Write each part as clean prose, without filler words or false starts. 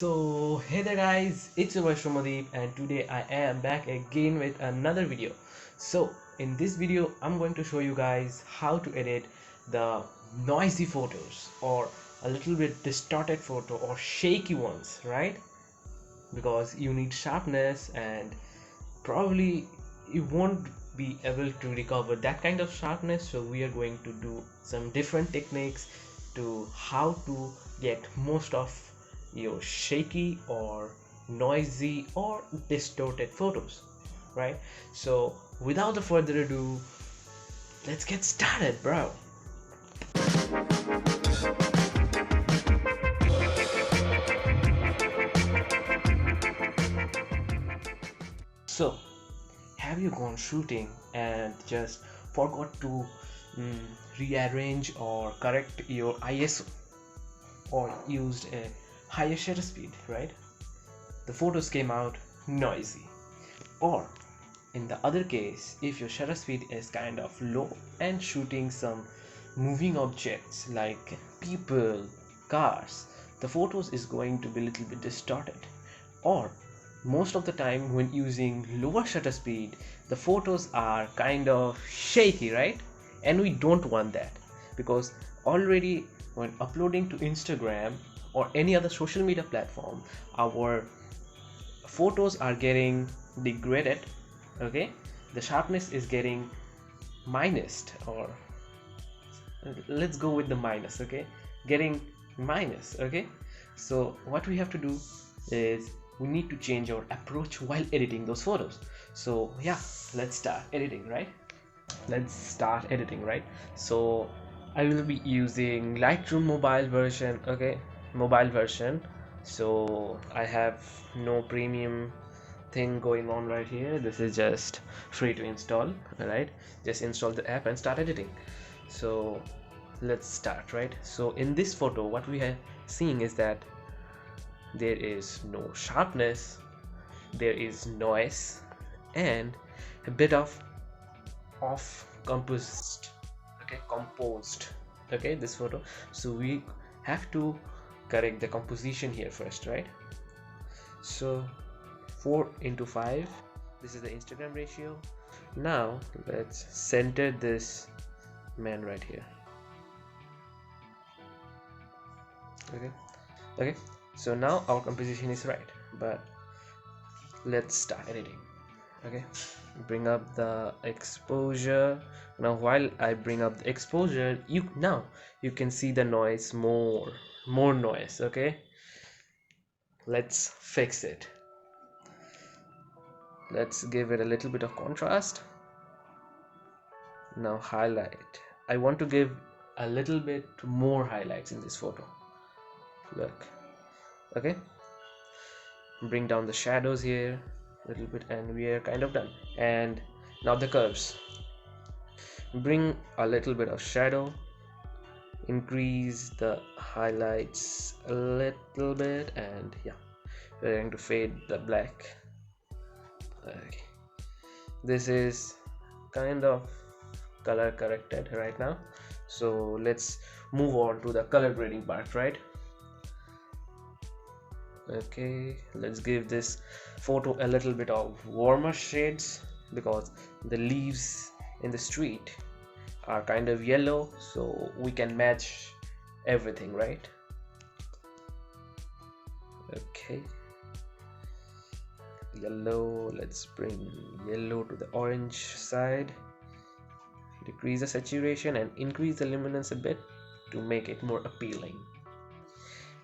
So hey there guys, it's your boy Shoumya and today I am back again with another video. So in this video I'm going to show you guys how to edit the noisy photos or a little bit distorted photo or shaky ones, right? Because you need sharpness and probably you won't be able to recover that kind of sharpness, so we are going to do some different techniques to how to get most of your shaky or noisy or distorted photos, right? So without the further ado, let's get started, bro. So have you gone shooting and just forgot to mm, rearrange or correct your ISO or used a higher shutter speed, right? The photos came out noisy. Or in the other case, if your shutter speed is kind of low and shooting some moving objects like people, cars, the photos is going to be a little bit distorted. Or most of the time when using lower shutter speed, the photos are kind of shaky, right? And we don't want that because already when uploading to Instagram or any other social media platform, our photos are getting degraded. Okay, the sharpness is getting minused, or let's go with the minus. Okay, getting minus. Okay, so what we have to do is we need to change our approach while editing those photos. So yeah, let's start editing, right? So I will be using Lightroom mobile version. Okay, mobile version. So I have no premium thing going on right here. This is just free to install. All right, just install the app and start editing. So let's start, right? So in this photo what we are seeing is that there is no sharpness, there is noise, and a bit of off composed. Okay, composed. Okay, this photo. So we have to correct the composition here first, right? So 4 into 5, this is the Instagram ratio. Now let's center this man right here. Okay, okay, so now our composition is right, but let's start editing. Okay, bring up the exposure. Now while I bring up the exposure, you can see the noise, more noise. Okay, let's fix it. Let's give it a little bit of contrast. Now highlight, I want to give a little bit more highlights in this photo. Look, okay, bring down the shadows here a little bit and we are kind of done. And now the curves, bring a little bit of shadow, increase the highlights a little bit, and yeah, we're going to fade the black. Okay, this is kind of color corrected right now, so let's move on to the color grading part, right? Okay, let's give this photo a little bit of warmer shades because the leaves in the street are kind of yellow, so we can match everything, right? Okay, yellow, let's bring yellow to the orange side, decrease the saturation and increase the luminance a bit to make it more appealing.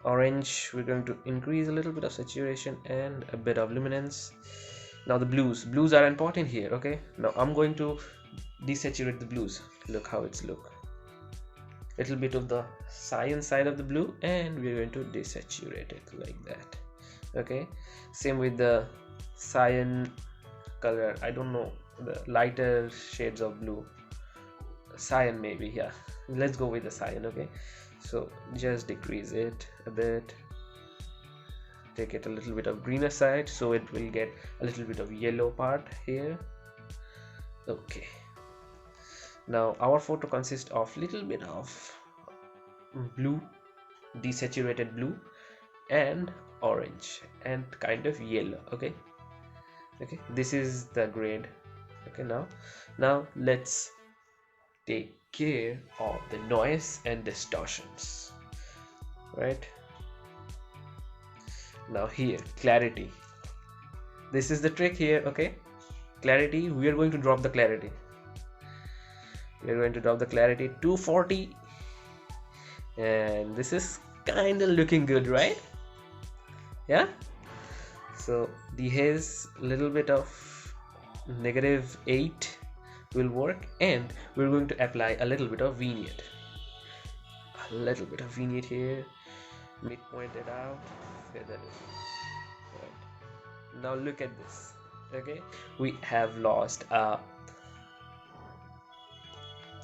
Orange, we're going to increase a little bit of saturation and a bit of luminance. Now the blues are important here. Okay, now I'm going to desaturate the blues. Look how it's look, little bit of the cyan side of the blue, and we're going to desaturate it like that. Okay, same with the cyan color, I don't know, the lighter shades of blue, cyan maybe, yeah, let's go with the cyan. Okay, so just decrease it a bit, take it a little bit of greener side so it will get a little bit of yellow part here. Okay, now our photo consists of little bit of blue, desaturated blue, and orange and kind of yellow. Okay, this is the grade. Okay, now let's take care of the noise and distortions, right? Now here, clarity. This is the trick here. Okay, clarity, we are going to drop the clarity. We are going to drop the clarity 240, and this is kind of looking good, right? Yeah, so the haze little bit of -8 will work, and we're going to apply a little bit of vignette. A little bit of vignette here, midpoint it out, feather it. Right. Now look at this. Okay, we have lost a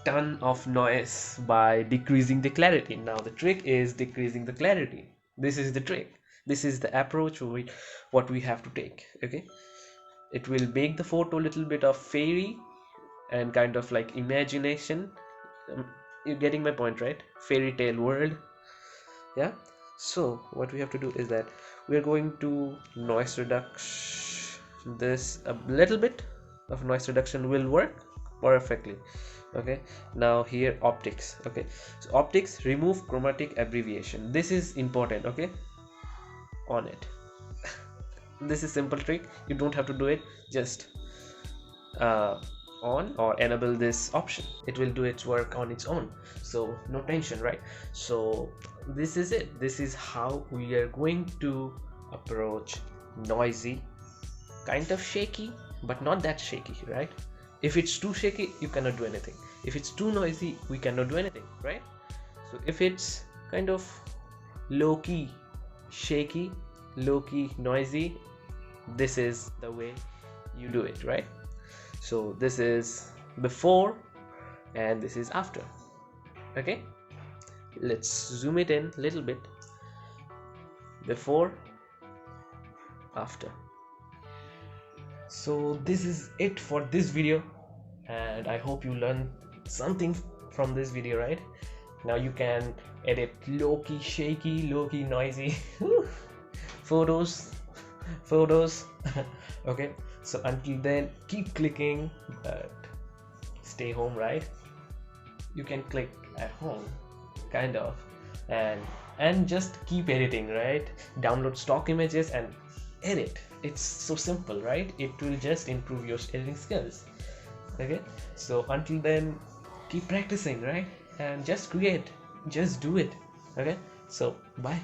ton of noise by decreasing the clarity. Now the trick is decreasing the clarity. This is the trick. This is the approach what we have to take. Okay, it will make the photo a little bit of fairy and kind of like imagination. You're getting my point, right? Fairy tale world. Yeah, so what we have to do is that we are going to noise reduction. This a little bit of noise reduction will work perfectly. Okay, now here optics. Okay, so optics, remove chromatic abbreviation. This is important. Okay, on it. This is simple trick, you don't have to do it, just on or enable this option, it will do its work on its own, so no tension, right? So this is it. This is how we are going to approach noisy, kind of shaky, but not that shaky, right? If it's too shaky, you cannot do anything. If it's too noisy, we cannot do anything, right? So if it's kind of low-key shaky, low-key noisy, this is the way you do it, right? So this is before and this is after. Okay, let's zoom it in a little bit. Before, after. So this is it for this video, and I hope you learned something from this video, right? Now you can edit low-key shaky, low-key noisy photos. Okay, so until then, keep clicking, but stay home, right? You can click at home, kind of, and just keep editing, right? Download stock images and edit. It's so simple, right? It will just improve your editing skills. Okay, so until then, keep practicing, right? And just create, just do it. Okay, so bye.